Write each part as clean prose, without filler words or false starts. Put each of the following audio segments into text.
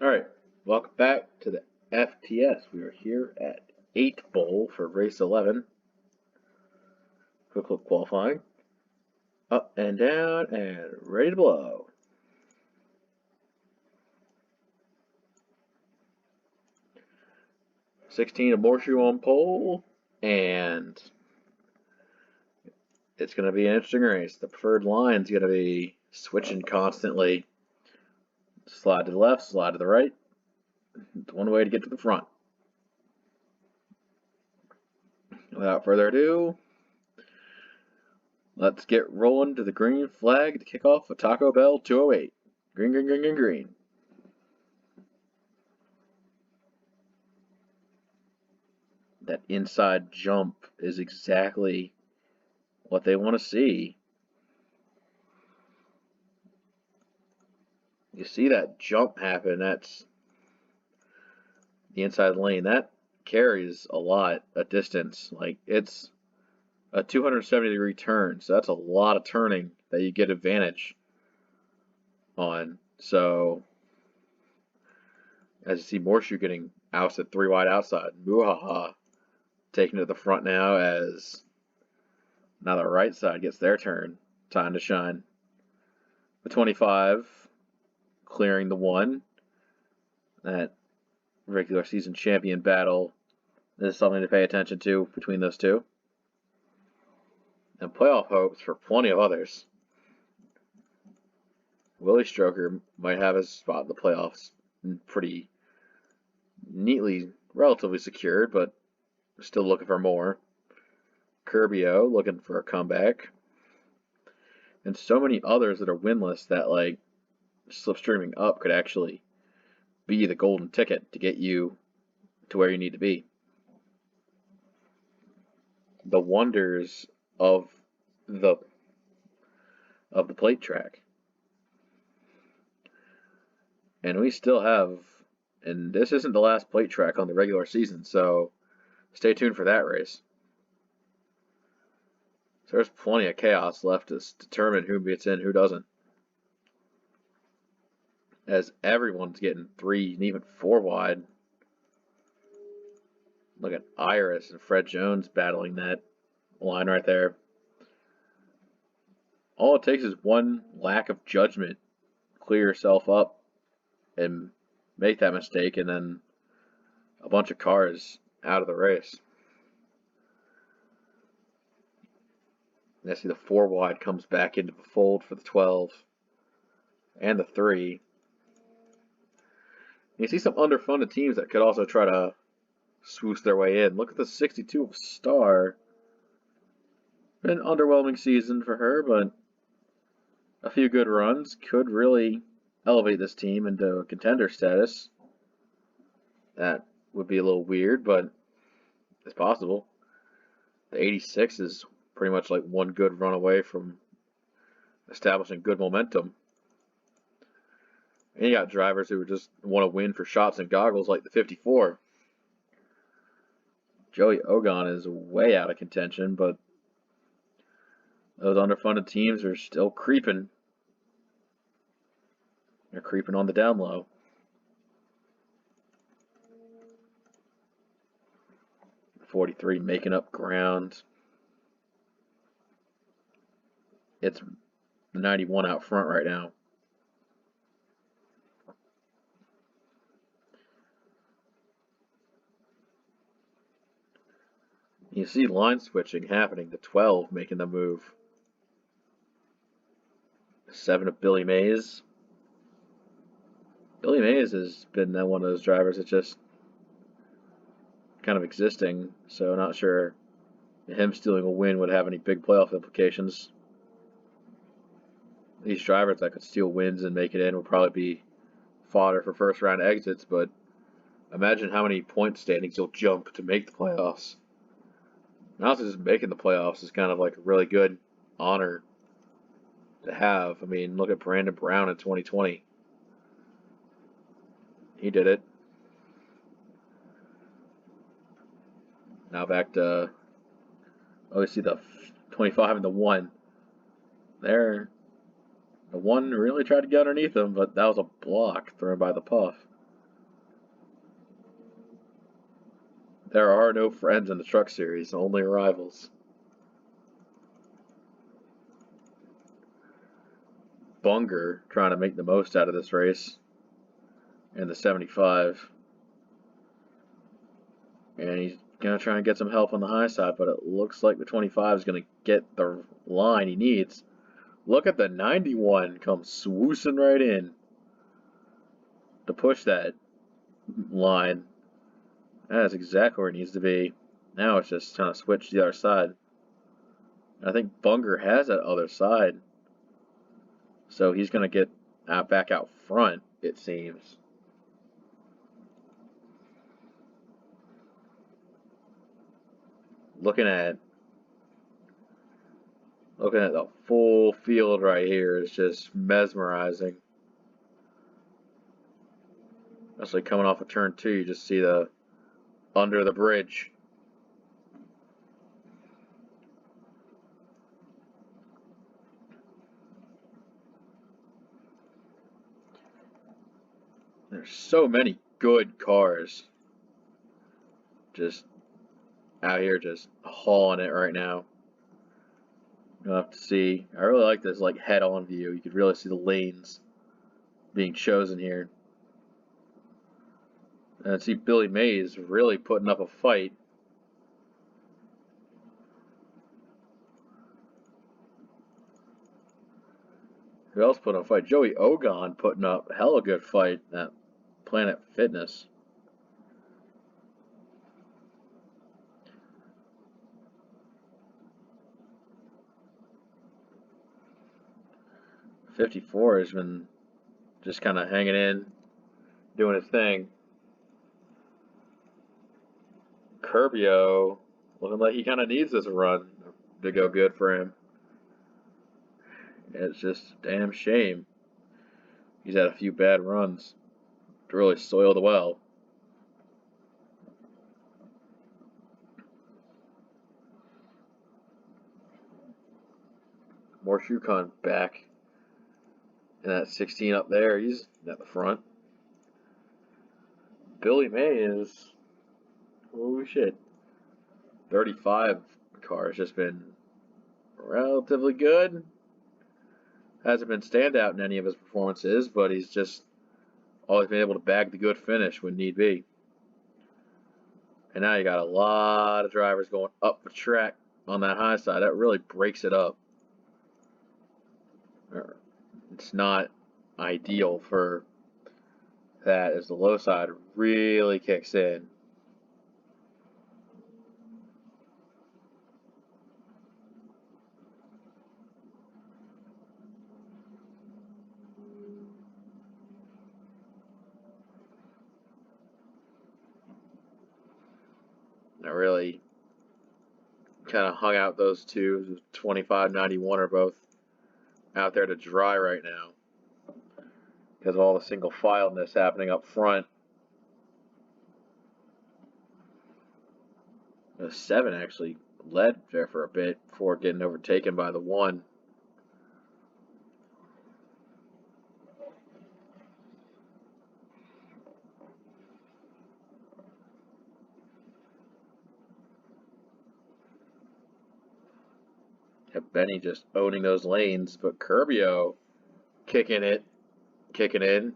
Alright, welcome back to the FTS. We are here at 8 Bowl for race 11. Quick look qualifying. Up and down and ready to blow. $16 of Morshoe on pole, and it's going to be an interesting race. The preferred line is going to be switching constantly. Slide to the left, slide to the right. It's one way to get to the front. Without further ado, let's get rolling to the green flag to kick off a Taco Bell 208. Green, green, green, green, green. That inside jump is exactly what they want to see. You see that jump happen, that's the inside lane. That carries a distance. Like, it's a 270-degree turn, so that's a lot of turning that you get advantage on. So, as you see Morshoe getting ousted 3 wide outside, Muhaha taking to the front now as now the right side gets their turn. Time to shine. The 25 clearing the 1. That regular season champion battle is something to pay attention to between those two. And playoff hopes for plenty of others. Willie Stroker might have his spot in the playoffs pretty neatly, relatively secured, but still looking for more. Curbio looking for a comeback. And so many others that are winless that, like, slipstreaming up could actually be the golden ticket to get you to where you need to be. The wonders of the plate track. And we still have, and this isn't the last plate track on the regular season, so stay tuned for that race. So there's plenty of chaos left to determine who gets in, who doesn't. As everyone's getting 3 and even 4 wide. Look at Iris and Fred Jones battling that line right there. All it takes is one lack of judgment. Clear yourself up and make that mistake, and then a bunch of cars out of the race. And I see the 4 wide comes back into the fold for the 12 and the 3. You see some underfunded teams that could also try to swoosh their way in. Look at the 62 of Star. Been an underwhelming season for her, but a few good runs could really elevate this team into contender status. That would be a little weird, but it's possible. The 86 is pretty much like one good run away from establishing good momentum. And you got drivers who just want to win for shots and goggles like the 54. Joey Ogon is way out of contention, but those underfunded teams are still creeping. They're creeping on the down low. .43 making up ground. It's the 91 out front right now. You see line switching happening. The 12 making the move. 7 of Billy Mays. Billy Mays has been one of those drivers that's just kind of existing, so not sure him stealing a win would have any big playoff implications. These drivers that could steal wins and make it in would probably be fodder for first round exits, but imagine how many point standings you'll jump to make the playoffs. And also just making the playoffs is kind of like a really good honor to have. I mean, look at Brandon Brown in 2020. He did it. Now back to, you see the 25 and the 1. There, the 1 really tried to get underneath him, but that was a block thrown by the Puff. There are no friends in the truck series, only rivals. Bunger trying to make the most out of this race in the 75. And he's going to try and get some help on the high side, but it looks like the 25 is going to get the line he needs. Look at the 91 come swoosing right in to push that line. That's exactly where it needs to be. Now it's just trying to switch to the other side. I think Bunger has that other side. So he's going to get back out front, it seems. Looking at the full field right here is just mesmerizing. Especially coming off of turn 2, you just see the under the bridge. There's so many good cars just out here just hauling it right now. You'll have to see. I really like this like head-on view. You could really see the lanes being chosen here. And see Billy Mays really putting up a fight. Who else put up a fight? Joey Ogon putting up a hella good fight at Planet Fitness. '54 has been just kind of hanging in, doing his thing. Curbio looking like he kind of needs this run to go good for him. It's just a damn shame. He's had a few bad runs to really soil the well. More Shukon back. And that 16 up there, he's at the front. Billy Mays, oh shit. 35 car has just been relatively good. Hasn't been standout in any of his performances, but he's just always been able to bag the good finish when need be. And now you got a lot of drivers going up the track on that high side. That really breaks it up. It's not ideal for that as the low side really kicks in. I really kind of hung out those two. 25-91 are both out there to dry right now because of all the single fileness happening up front. The 7 actually led there for a bit before getting overtaken by the 1. Benny just owning those lanes, but Curbio kicking in.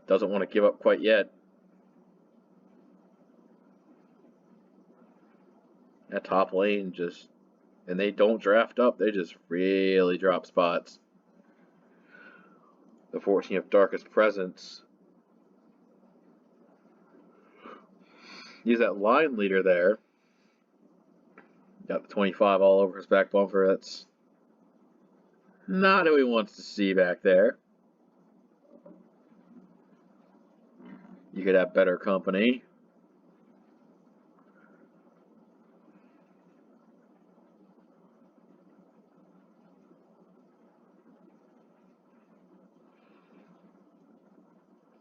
Doesn't want to give up quite yet. That top lane just, and they don't draft up, they just really drop spots. The 14 of Darkest Presence. He's that line leader there. Got the 25 all over his back bumper. That's not who he wants to see back there. You could have better company.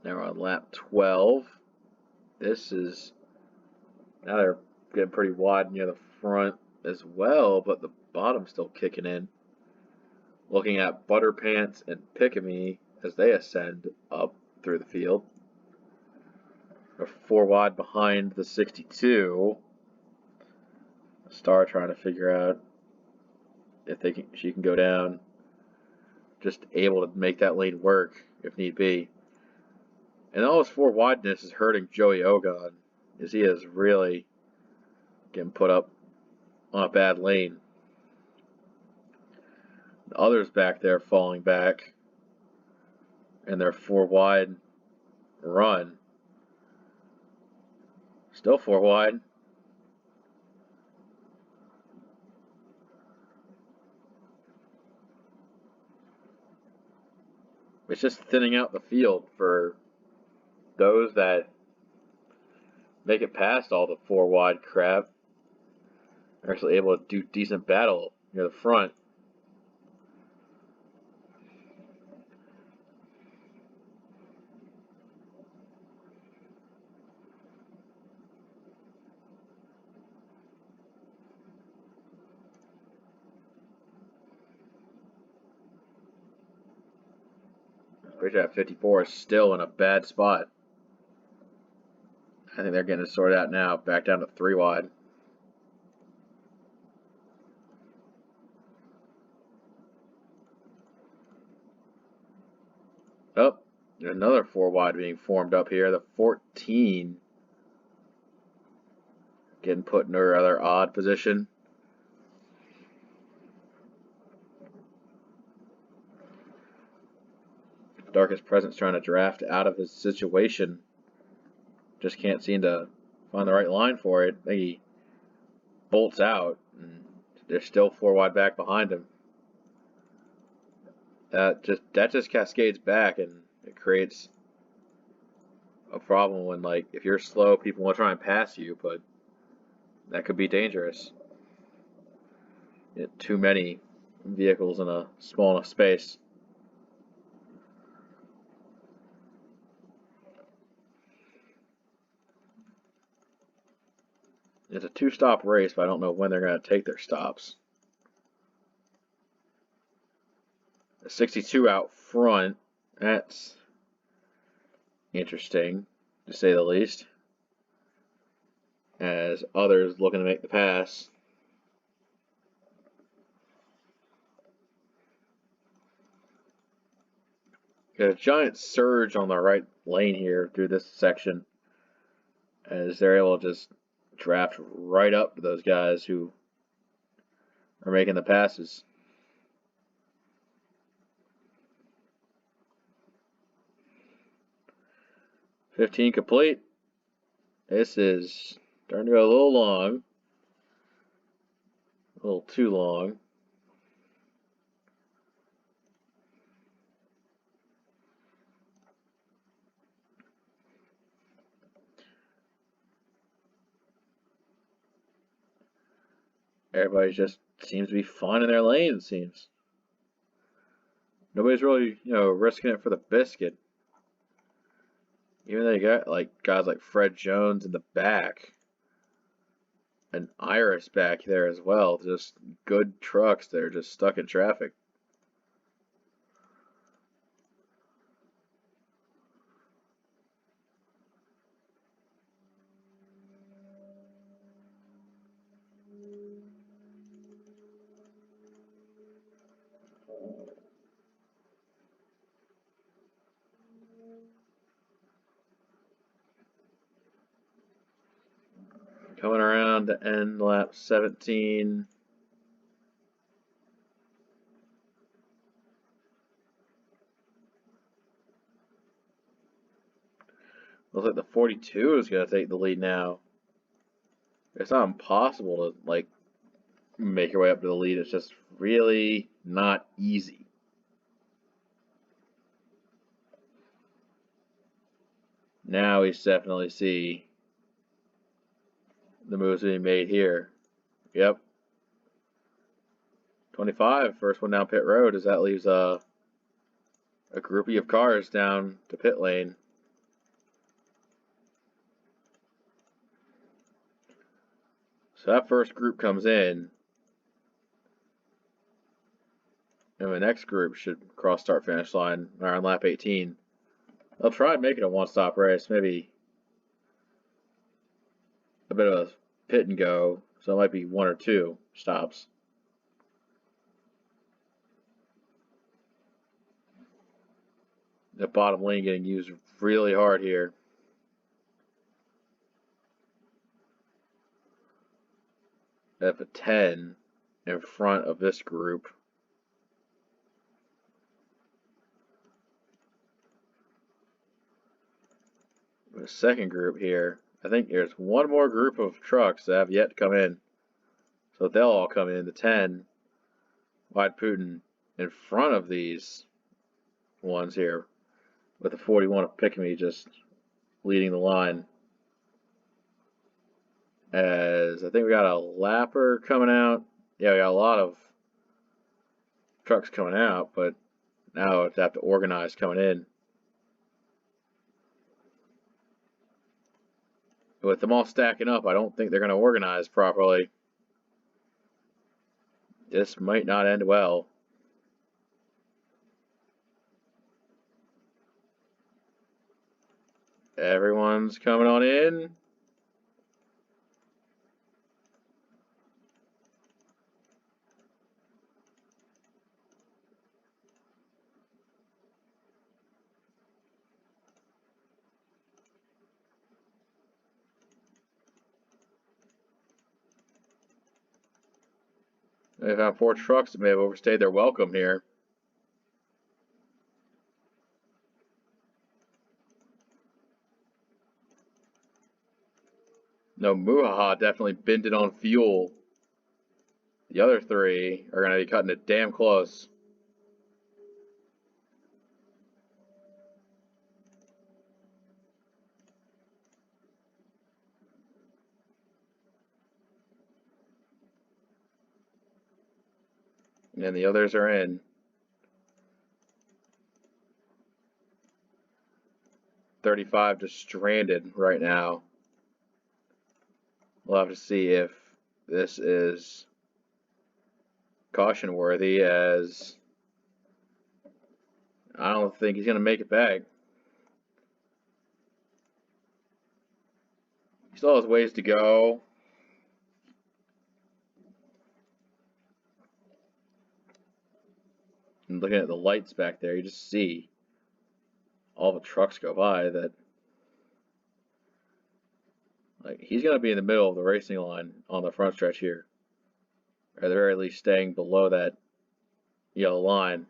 Now we're on lap 12. This is, now they're getting pretty wide near the front as well, but the bottom's still kicking in. Looking at Butterpants and Pickamy as they ascend up through the field. They're 4 wide behind the 62. Star trying to figure out if she can go down. Just able to make that lane work if need be. And all his 4 wideness is hurting Joey Ogon, as he is really getting put up on a bad lane. The others back there falling back in their 4 wide run. Still 4 wide. It's just thinning out the field for those that make it past all the 4 wide crap. They're actually able to do decent battle near the front. Bridge 54 is still in a bad spot. I think they're getting it sorted out now. Back down to 3 wide. Oh, there's another 4 wide being formed up here. The 14 getting put in a rather odd position. Darkest Presence trying to draft out of his situation. Just can't seem to find the right line for it. I think he bolts out, and they're still 4 wide back behind him. That just cascades back, and it creates a problem when, like, if you're slow, people want to try and pass you, but that could be dangerous. Too many vehicles in a small enough space. It's a 2-stop race, but I don't know when they're going to take their stops. The 62 out front, that's interesting, to say the least. As others looking to make the pass. Got a giant surge on the right lane here through this section, as they're able to just draft right up to those guys who are making the passes. "15 complete. This is starting to go a little long. A little too long. Everybody just seems to be finding their lane, it seems. Nobody's really, risking it for the biscuit. Even though you got like guys like Fred Jones in the back, and Iris back there as well. Just good trucks that are just stuck in traffic. Coming around to end lap 17. Looks like the 42 is going to take the lead now. It's not impossible to, like, make your way up to the lead. It's just really not easy. Now we definitely see the moves being made here. Yep. 25, first one down pit road, as that leaves a groupie of cars down to pit lane. So that first group comes in, and the next group should cross start finish line on lap 18. They'll try and make it a one-stop race, maybe bit of a pit and go, so it might be one or two stops. The bottom lane getting used really hard here. They have a 10 in front of this group. The second group here, I think there's one more group of trucks that have yet to come in. So they'll all come in. The 10 wide Putin in front of these ones here, with the 41 of Pickme just leading the line. As I think we got a lapper coming out. Yeah, we got a lot of trucks coming out, but now we have to organize coming in. With them all stacking up, I don't think they're going to organize properly. This might not end well. Everyone's coming on in. They found 4 trucks that may have overstayed their welcome here. No, Muhaha definitely binned it on fuel. The other 3 are going to be cutting it damn close. And the others are in. 35 just stranded right now. We'll have to see if this is caution worthy, as I don't think he's going to make it back. He still has ways to go. And looking at the lights back there, you just see all the trucks go by that, like, he's going to be in the middle of the racing line on the front stretch here. Or at the very least staying below that yellow line.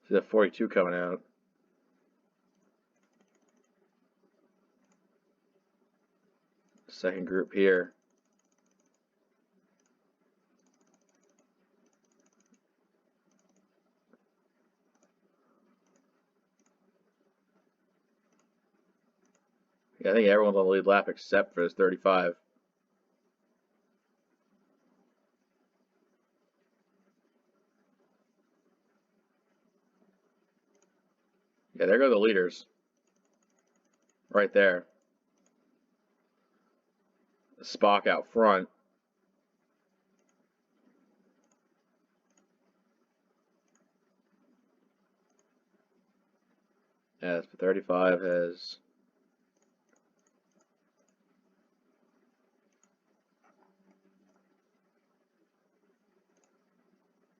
See that 42 coming out. Second group here. Yeah, I think everyone's on the lead lap except for this 35. Yeah, there go the leaders. Right there. Spock out front. As the 35 has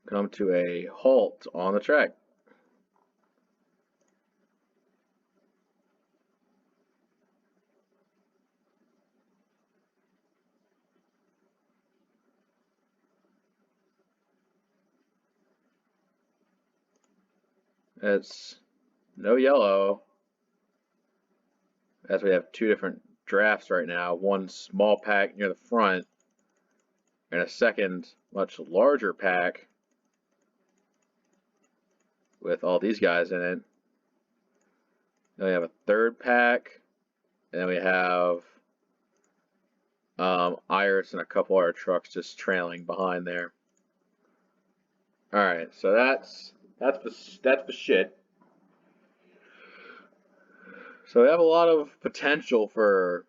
come to a halt on the track. It's no yellow, as we have 2 different drafts right now. One small pack near the front, and a second, much larger pack with all these guys in it. Then we have a third pack, and then we have Iris and a couple other trucks just trailing behind there. All right, so that's the shit. So we have a lot of potential for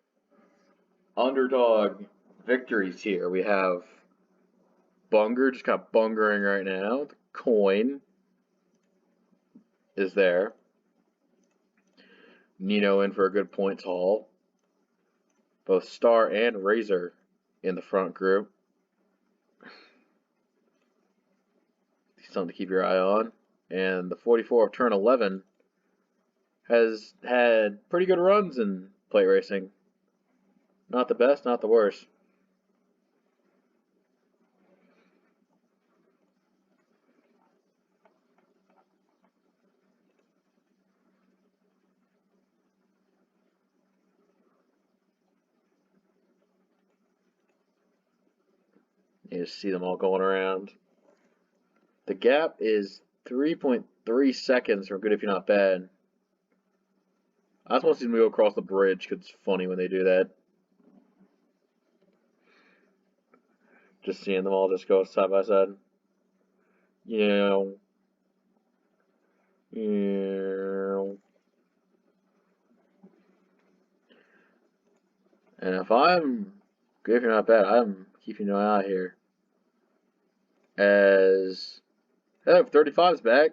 underdog victories here. We have Bunger just kind of bungering right now. Coin is there. Nino in for a good points haul. Both Star and Razor in the front group. Something to keep your eye on. And the 44 of turn 11 has had pretty good runs in plate racing. Not the best, not the worst. You just see them all going around. The gap is 3.3 seconds from good if you're not bad. I just want to see them go across the bridge because it's funny when they do that. Just seeing them all just go side by side. Yeah. Yeah. And if I'm good if you're not bad, I'm keeping an eye out here. As 35's back.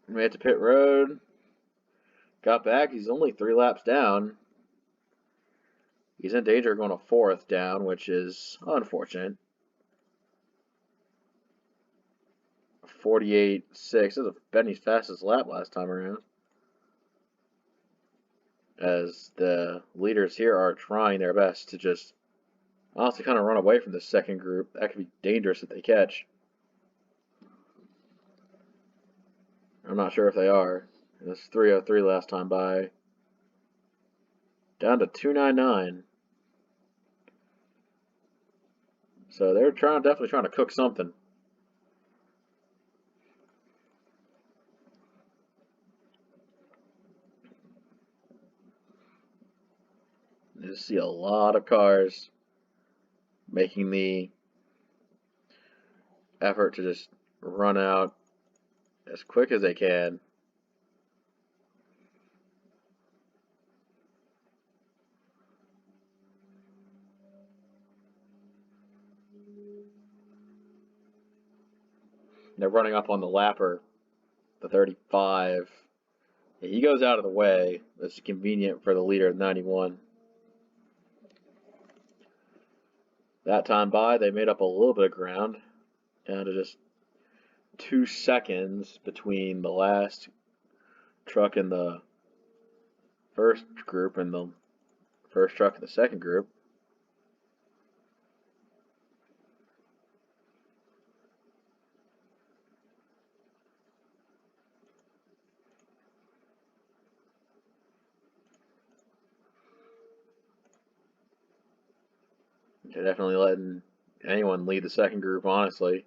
Made it to pit road. Got back. He's only 3 laps down. He's in danger of going a 4th down, which is unfortunate. 48.6. This is Benny's fastest lap last time around. As the leaders here are trying their best to just honestly kind of run away from the second group. That could be dangerous if they catch. I'm not sure if they are. It was 3:03 last time by. Down to 2:99. So they're definitely trying to cook something. You just see a lot of cars making the effort to just run out as quick as they can. They're running up on the lapper, the 35. He goes out of the way. It's convenient for the leader of 91. That time by, they made up a little bit of ground, down to just 2 seconds between the last truck in the first group and the first truck in the second group. They're definitely letting anyone lead the second group, honestly.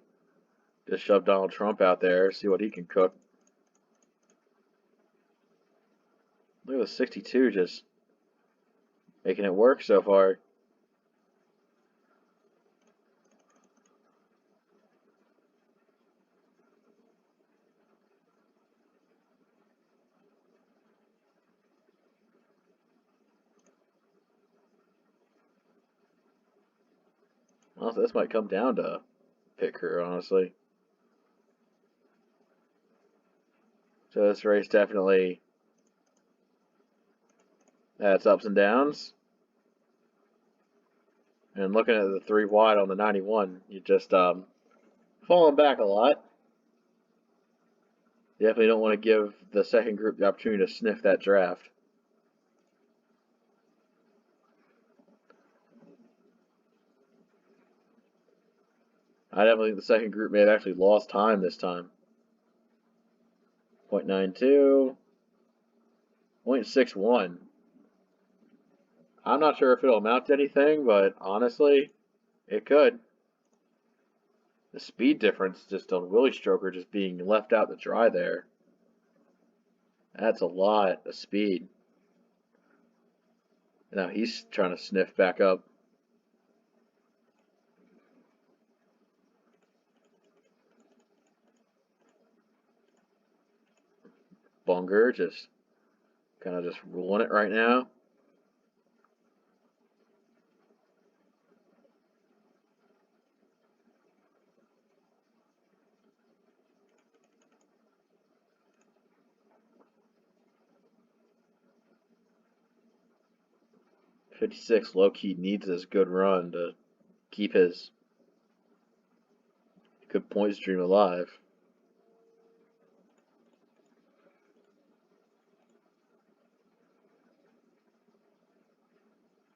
Just shove Donald Trump out there, see what he can cook. Look at the 62 just making it work so far. Honestly, this might come down to pit crew, honestly. So this race definitely has ups and downs. And looking at the 3 wide on the 91, you just falling back a lot. You definitely don't want to give the second group the opportunity to sniff that draft. I definitely think the second group may have actually lost time this time. 0.92, 0.61. I'm not sure if it'll amount to anything, but honestly, it could. The speed difference just on Willie Stroker just being left out to dry there. That's a lot of speed. Now he's trying to sniff back up. Bunger just kind of just ruling it right now. 56 low-key needs this good run to keep his good point stream alive.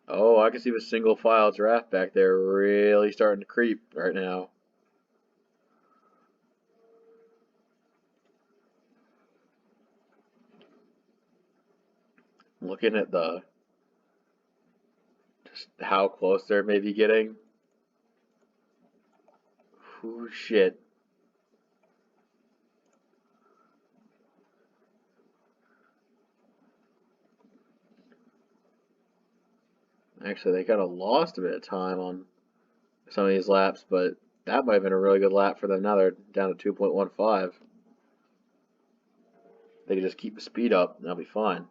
Oh, I can see the single file draft back there really starting to creep right now. Looking at just how close they're maybe getting. Oh shit. Actually, they kind of lost a bit of time on some of these laps, but that might have been a really good lap for them. Now they're down to 2.15. They can just keep the speed up, and they'll be fine.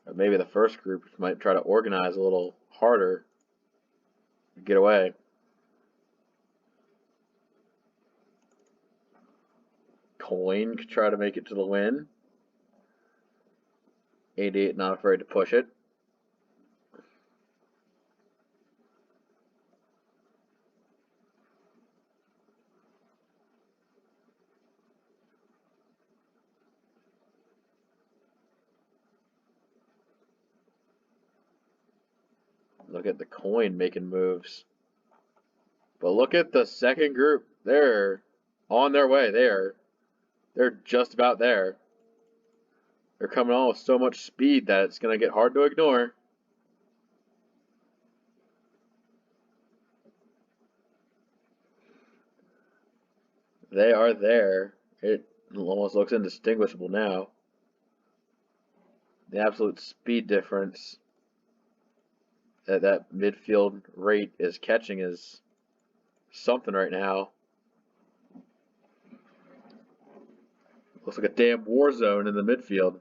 Or maybe the first group might try to organize a little harder to get away. Coin could try to make it to the win. 88 not afraid to push it. Look at the coin making moves. But look at the second group. They're on their way. They're just about there. They're coming on with so much speed that it's going to get hard to ignore. They are there. It almost looks indistinguishable now. The absolute speed difference that midfield rate is catching is something right now. Looks like a damn war zone in the midfield.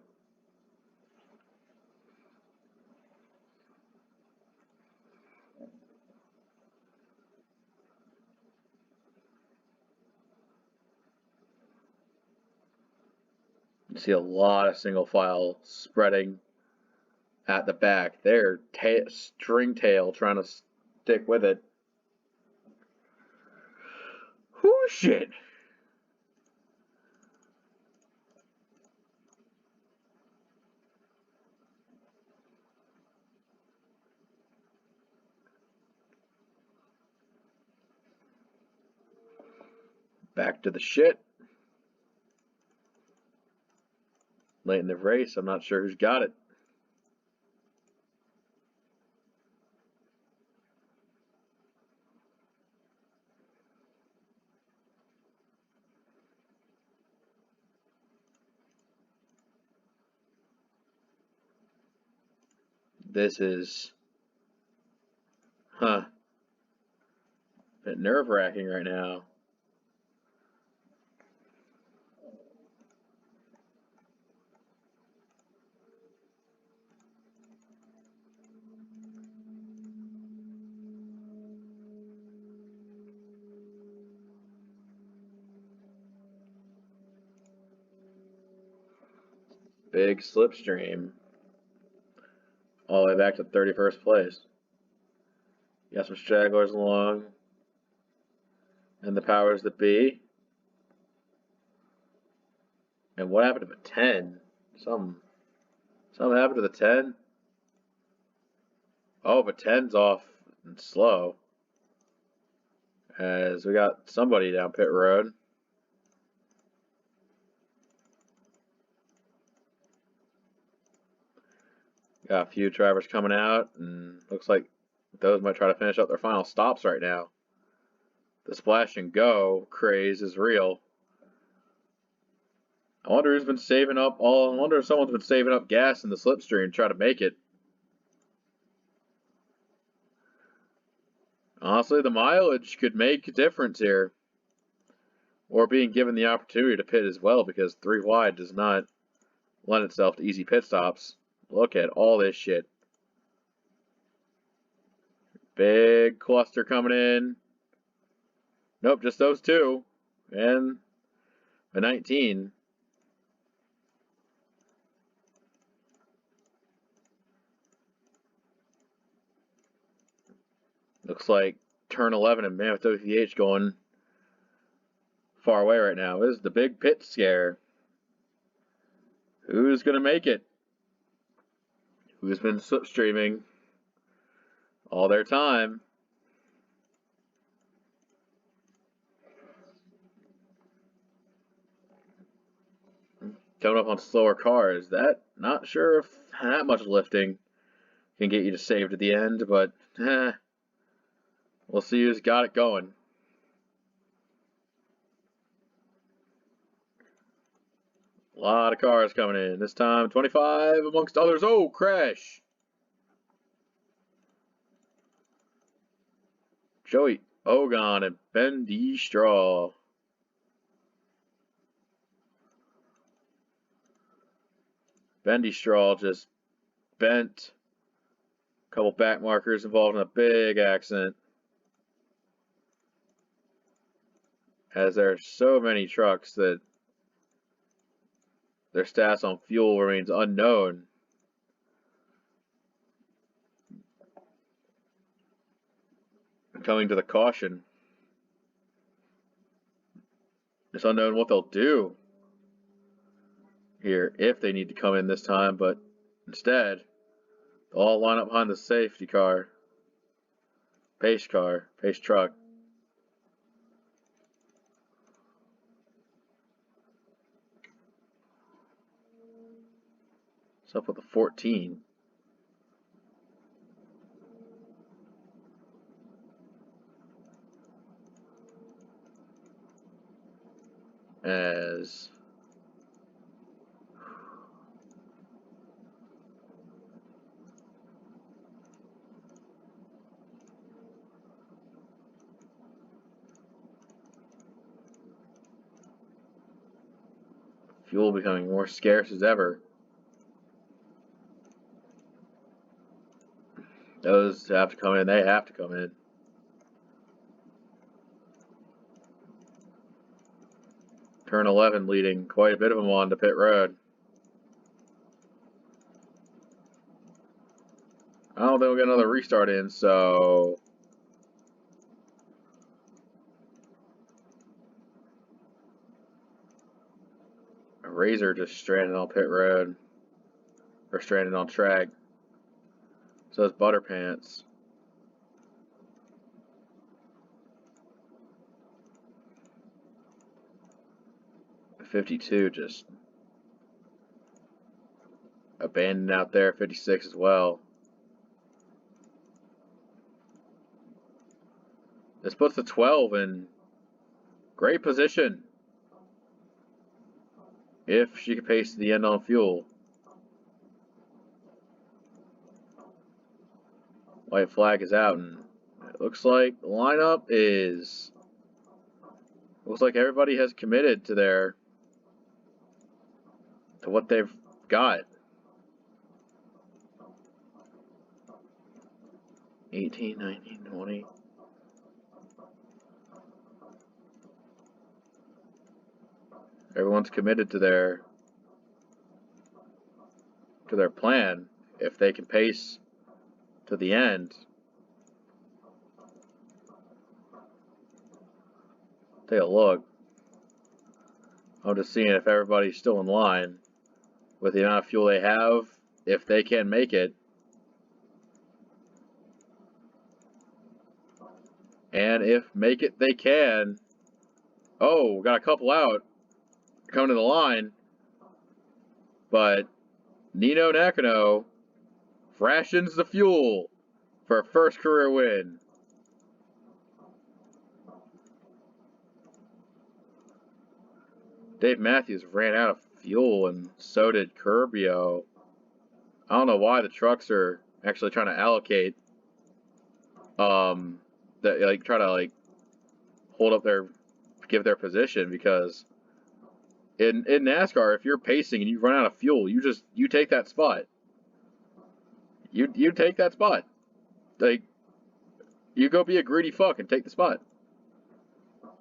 You see a lot of single file spreading at the back. They're string tail trying to stick with it. Whoo shit! Back to the shit. Late in the race, I'm not sure who's got it. This is, a bit nerve-wracking right now. Big slipstream. All the way back to 31st place. Got some stragglers along. And the powers that be. And what happened to the 10? Something happened to the 10? Oh, but 10's off and slow. As we got somebody down pit road. Got a few drivers coming out, and looks like those might try to finish up their final stops right now. The splash and go craze is real. I wonder who's been saving up I wonder if someone's been saving up gas in the slipstream to try to make it. Honestly, the mileage could make a difference here. Or being given the opportunity to pit as well, because 3 wide does not lend itself to easy pit stops. Look at all this shit. Big cluster coming in. Nope, just those two. And the 19. Looks like turn 11 and Mammoth OVH going far away right now. This is the big pit scare. Who's going to make it? Who's been slipstreaming all their time? Coming up on slower cars. That, not sure if that much lifting can get you to save to the end, but we'll see who's got it going. A lot of cars coming in. This time, 25 amongst others. Oh, crash! Joey Ogon and Bendy Straw. Bendy Straw just bent. A couple back markers involved in a big accident. As there are so many trucks that their stats on fuel remains unknown. Coming to the caution. It's unknown what they'll do here if they need to come in this time, but instead, they'll all line up behind the safety car. Pace truck. What's up with the 14? As fuel becoming more scarce as ever. Those have to come in. They have to come in. Turn 11 leading quite a bit of them on to pit road. I don't think we'll get another restart in, so a Razor just stranded on pit road. Or stranded on track. So is Butterpants. The 52 just abandoned out there. 56 as well. This puts the 12 in great position if she can pace to the end on fuel. White flag is out, and it looks like the lineup is. Looks like everybody has committed to what they've got. 18, 19, 20. Everyone's committed to their plan. If they can pace to the end. Take a look. I'm just seeing if everybody's still in line with the amount of fuel they have, if they can make it. And if make it they can. Oh, got a couple out coming to the line. But Nino Nakano rations the fuel for a first career win. Dave Matthews ran out of fuel, and so did Curbio. I don't know why the trucks are actually trying to allocate. Try to hold up give their position, because in NASCAR, if you're pacing and you run out of fuel, you take that spot. You take that spot. You go be a greedy fuck and take the spot.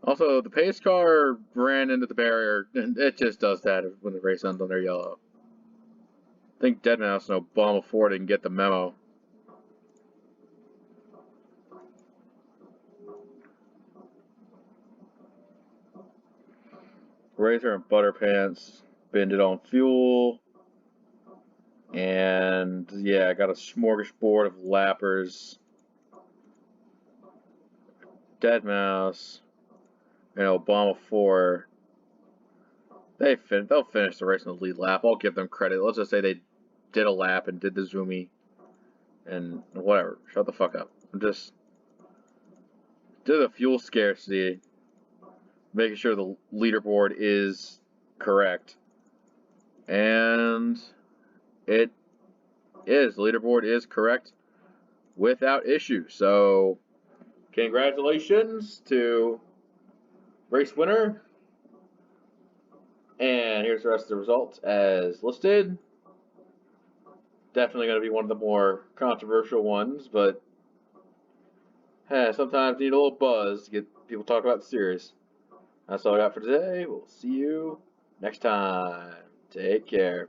Also, the pace car ran into the barrier, and it just does that when the race ends on their yellow. I think Deadmau5 and Obama Ford didn't get the memo. Razor and Butter Pants binned it on fuel. And yeah, I got a smorgasbord of lappers. Dead Mouse and Obama 4. They'll finish the race in the lead lap. I'll give them credit. Let's just say they did a lap and did the zoomy. And whatever. Shut the fuck up. I'm just did the fuel scarcity, making sure the leaderboard is correct. And it is. The leaderboard is correct without issue. So, congratulations to race winner. And here's the rest of the results as listed. Definitely going to be one of the more controversial ones, but sometimes you need a little buzz to get people talking about the series. That's all I got for today. We'll see you next time. Take care.